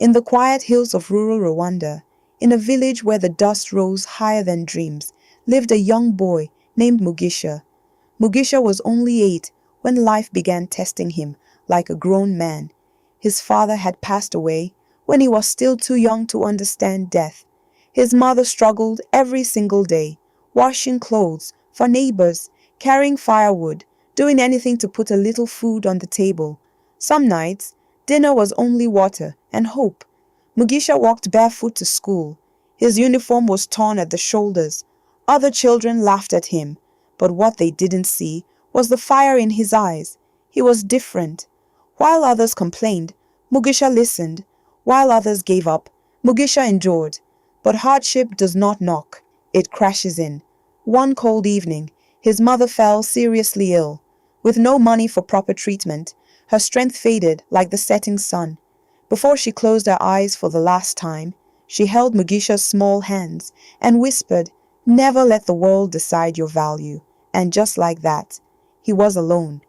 In the quiet hills of rural Rwanda, in a village where the dust rose higher than dreams, lived a young boy named Mugisha. Mugisha was only 8 when life began testing him like a grown man. His father had passed away when he was still too young to understand death. His mother struggled every single day, washing clothes for neighbors, carrying firewood, doing anything to put a little food on the table. Some nights, dinner was only water and hope. Mugisha walked barefoot to school. His uniform was torn at the shoulders. Other children laughed at him, but what they didn't see was the fire in his eyes. He was different. While others complained, Mugisha listened. While others gave up, Mugisha endured. But hardship does not knock, it crashes in. One cold evening, his mother fell seriously ill. With no money for proper treatment, her strength faded like the setting sun. Before she closed her eyes for the last time, she held Mugisha's small hands and whispered, "Never let the world decide your value." And just like that, he was alone.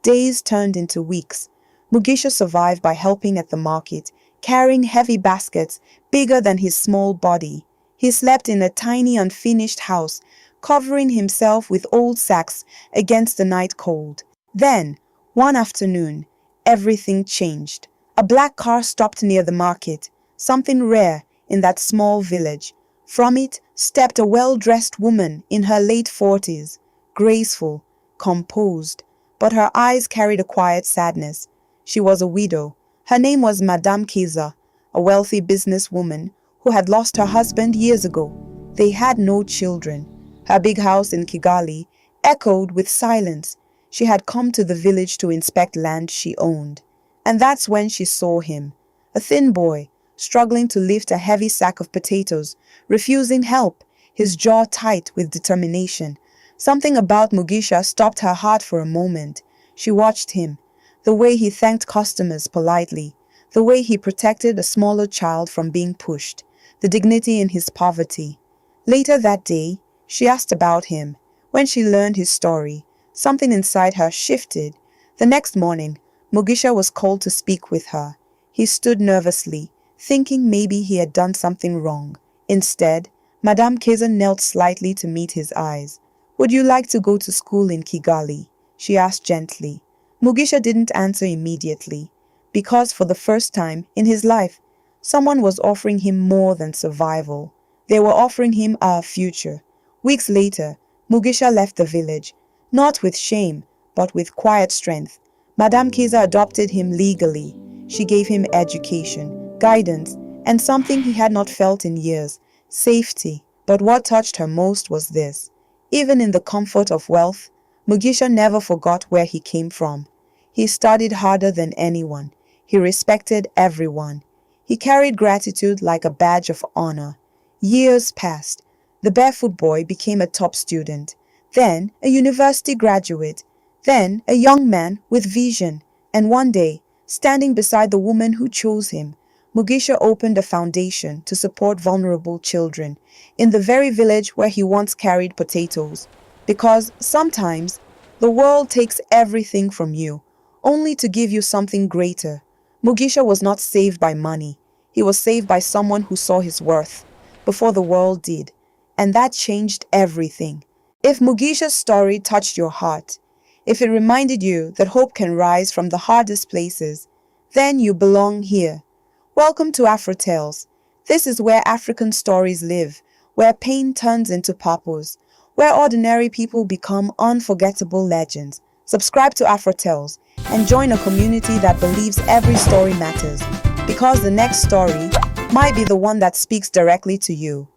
Days turned into weeks. Mugisha survived by helping at the market, carrying heavy baskets bigger than his small body. He slept in a tiny unfinished house, covering himself with old sacks against the night cold. Then, one afternoon, everything changed. A black car stopped near the market, something rare in that small village. From it stepped a well-dressed woman in her late 40s, graceful, composed, but her eyes carried a quiet sadness. She was a widow. Her name was Madame Kiza, a wealthy businesswoman who had lost her husband years ago. They had no children. Her big house in Kigali echoed with silence. She had come to the village to inspect land she owned. And that's when she saw him, a thin boy, struggling to lift a heavy sack of potatoes, refusing help, his jaw tight with determination. Something about Mugisha stopped her heart for a moment. She watched him, the way he thanked customers politely, the way he protected a smaller child from being pushed, the dignity in his poverty. Later that day, she asked about him. When she learned his story, something inside her shifted. The next morning, Mugisha was called to speak with her. He stood nervously, thinking maybe he had done something wrong. Instead, Madame Keza knelt slightly to meet his eyes. "Would you like to go to school in Kigali?" she asked gently. Mugisha didn't answer immediately, because for the first time in his life, someone was offering him more than survival. They were offering him a future. Weeks later, Mugisha left the village, not with shame, but with quiet strength. Madame Kiza adopted him legally. She gave him education, guidance, and something he had not felt in years, safety. But what touched her most was this. Even in the comfort of wealth, Mugisha never forgot where he came from. He studied harder than anyone. He respected everyone. He carried gratitude like a badge of honor. Years passed. The barefoot boy became a top student, then a university graduate, then a young man with vision. And one day, standing beside the woman who chose him, Mugisha opened a foundation to support vulnerable children in the very village where he once carried potatoes. Because sometimes the world takes everything from you, only to give you something greater. Mugisha was not saved by money. He was saved by someone who saw his worth before the world did. And that changed everything. If Mugisha's story touched your heart, if it reminded you that hope can rise from the hardest places, then you belong here. Welcome to AFROTALES. This is where African stories live, where pain turns into purpose, where ordinary people become unforgettable legends. Subscribe to AFROTALES and join a community that believes every story matters, because the next story might be the one that speaks directly to you.